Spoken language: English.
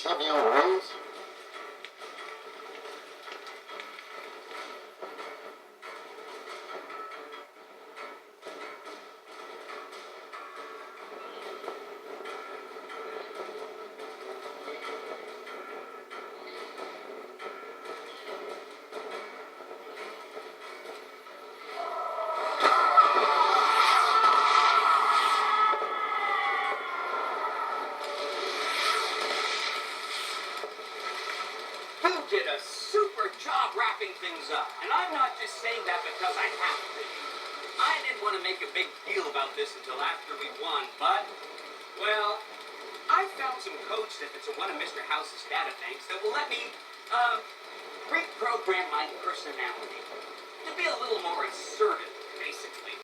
TV rules? You did a super job wrapping things up. And I'm not just saying that because I have to. I didn't want to make a big deal about this until after we won, but, well, I found some code snippets in one of Mr. House's data banks that will let me, reprogram my personality to be a little more assertive.